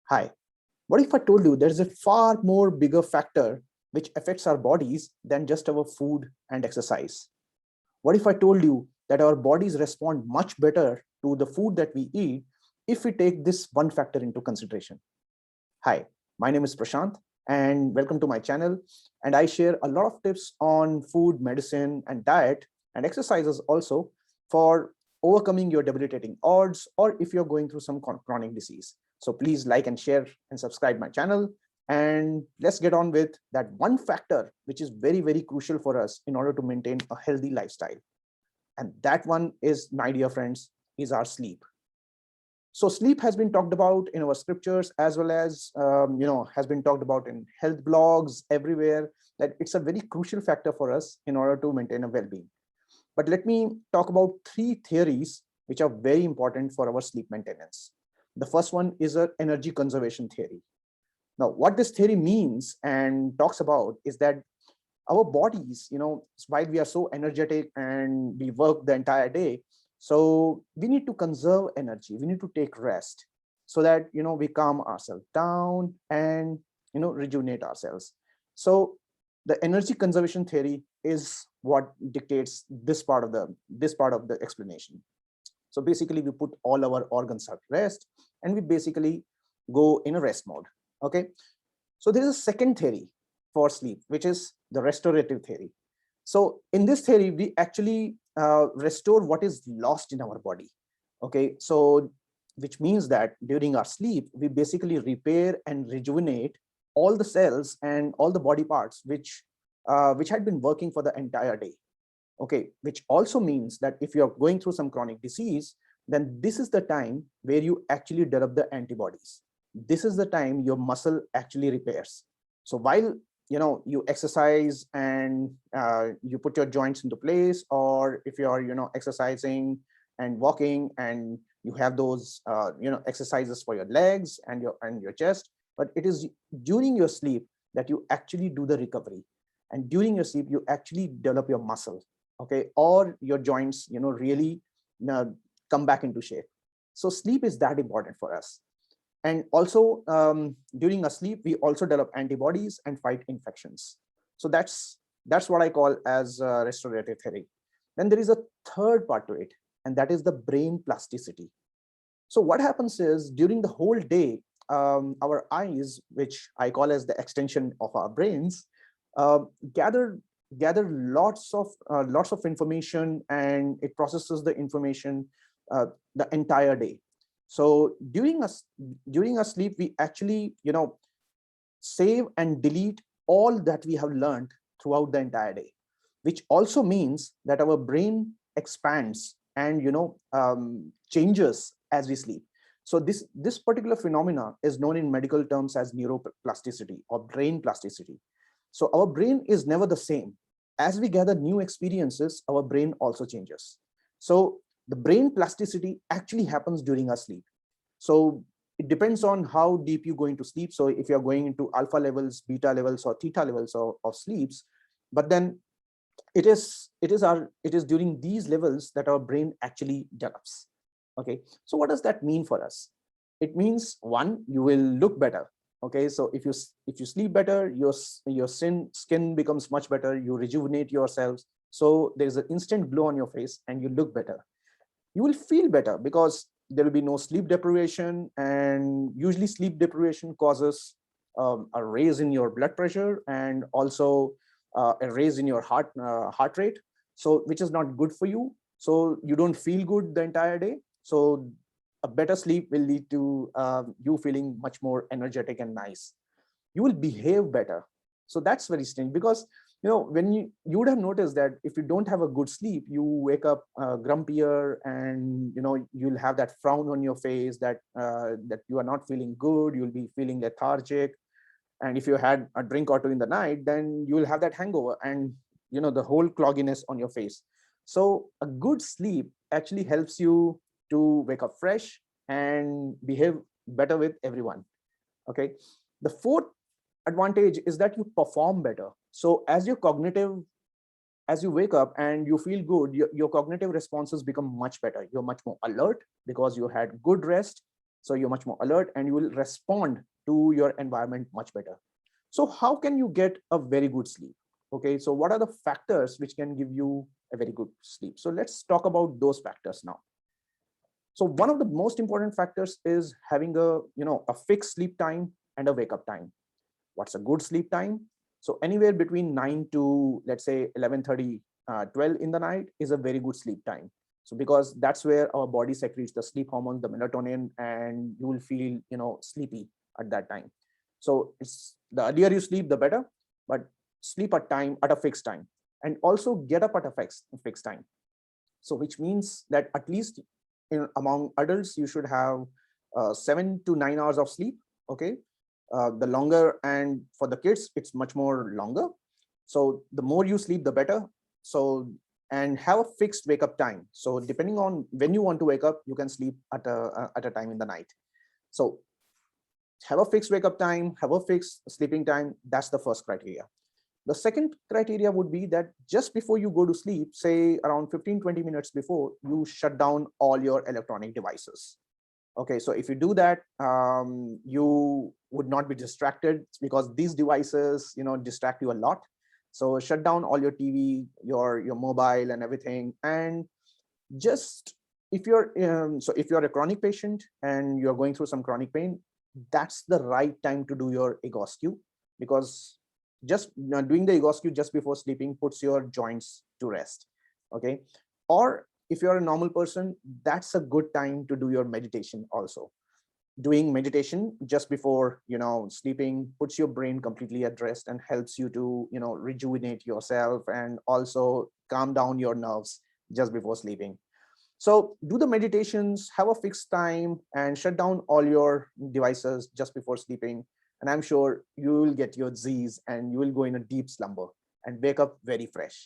Hi, what if I told you there's a far more bigger factor which affects our bodies than just our food and exercise? What if I told you that our bodies respond much better to the food that we eat if we take this one factor into consideration? Hi, my name is Prashant and welcome to my channel. And I share a lot of tips on food, medicine, and diet and exercises also for overcoming your debilitating odds or if you're going through some chronic disease. So please like and share and subscribe my channel. And let's get on with that one factor which is very, very crucial for us in order to maintain a healthy lifestyle. And that one is, my dear friends, is our sleep. So sleep has been talked about in our scriptures as well as, has been talked about in health blogs everywhere, that it's a very crucial factor for us in order to maintain a well-being. But let me talk about three theories which are very important for our sleep maintenance. The first one is an energy conservation theory. Now, what this theory means and talks about is that our bodies, while we are so energetic and we work the entire day, so we need to conserve energy. We need to take rest so that, we calm ourselves down and, rejuvenate ourselves. So the energy conservation theory is what dictates this part of the explanation. So basically we put all our organs at rest and we basically go in a rest mode. Okay. So there is a second theory for sleep, which is the restorative theory. So in this theory, we actually restore what is lost in our body. Okay, so which means that during our sleep, we basically repair and rejuvenate all the cells and all the body parts which had been working for the entire day. Okay, which also means that if you're going through some chronic disease, then this is the time where you actually develop the antibodies. This is the time your muscle actually repairs. So while you exercise and you put your joints into place, or if you're exercising and walking and you have those exercises for your legs and your chest, but it is during your sleep that you actually do the recovery, and during your sleep you actually develop your muscle, okay, or your joints really come back into shape. So sleep is that important for us. And also during a sleep, we also develop antibodies and fight infections. So that's what I call as restorative theory. Then there is a third part to it, and that is the brain plasticity. So what happens is during the whole day, our eyes, which I call as the extension of our brains, uh, gather lots of information, and it processes the information the entire day. So during a sleep, we actually save and delete all that we have learned throughout the entire day, which also means that our brain expands and changes as we sleep. So this particular phenomena is known in medical terms as neuroplasticity or brain plasticity. So our brain is never the same. As we gather new experiences, our brain also changes. So the brain plasticity actually happens during our sleep. So it depends on how deep you go into sleep. So if you're going into alpha levels, beta levels, or theta levels of sleeps, but then it is during these levels that our brain actually develops. Okay, so what does that mean for us? It means, one, you will look better. Okay, so if you sleep better, your skin becomes much better, you rejuvenate yourselves, so there is an instant glow on your face and you look better. You will feel better because there will be no sleep deprivation, and usually sleep deprivation causes a raise in your blood pressure and also a raise in your heart rate, so which is not good for you. So you don't feel good the entire day. So a better sleep will lead to you feeling much more energetic and nice. You will behave better. So that's very strange, because when you would have noticed that if you don't have a good sleep, you wake up grumpier, and you'll have that frown on your face, that that you are not feeling good, you'll be feeling lethargic. And if you had a drink or two in the night, then you will have that hangover and the whole clogginess on your face. So a good sleep actually helps you to wake up fresh and behave better with everyone. Okay, the fourth advantage is that you perform better. So as you wake up and you feel good, your cognitive responses become much better. You're much more alert because you had good rest. So you're much more alert and you will respond to your environment much better. So how can you get a very good sleep? Okay, so what are the factors which can give you a very good sleep? So let's talk about those factors now. So one of the most important factors is having a fixed sleep time and a wake up time. What's a good sleep time? So anywhere between 9 to, let's say, 11:30, 12 in the night is a very good sleep time. So because that's where our body secretes the sleep hormone, the melatonin, and you will feel sleepy at that time. So it's the earlier you sleep, the better, but sleep at a fixed time, and also get up at a fixed time. So which means that at least among adults, you should have 7 to 9 hours of sleep. Okay. The longer, and for the kids, it's much more longer. So the more you sleep, the better. So, and have a fixed wake up time. So depending on when you want to wake up, you can sleep at a time in the night. So have a fixed wake up time, have a fixed sleeping time. That's the first criteria. The second criteria would be that just before you go to sleep, say around 15-20 minutes before, you shut down all your electronic devices. Okay, so if you do that, you would not be distracted, because these devices, distract you a lot. So shut down all your TV, your mobile and everything. And just if you're if you're a chronic patient and you're going through some chronic pain, that's the right time to do your egoscue, because just doing the egoscue just before sleeping puts your joints to rest. Okay. Or if you're a normal person, that's a good time to do your meditation also. Doing meditation just before sleeping puts your brain completely at rest and helps you to rejuvenate yourself and also calm down your nerves just before sleeping. So do the meditations, have a fixed time, and shut down all your devices just before sleeping. And I'm sure you will get your Z's and you will go in a deep slumber and wake up very fresh.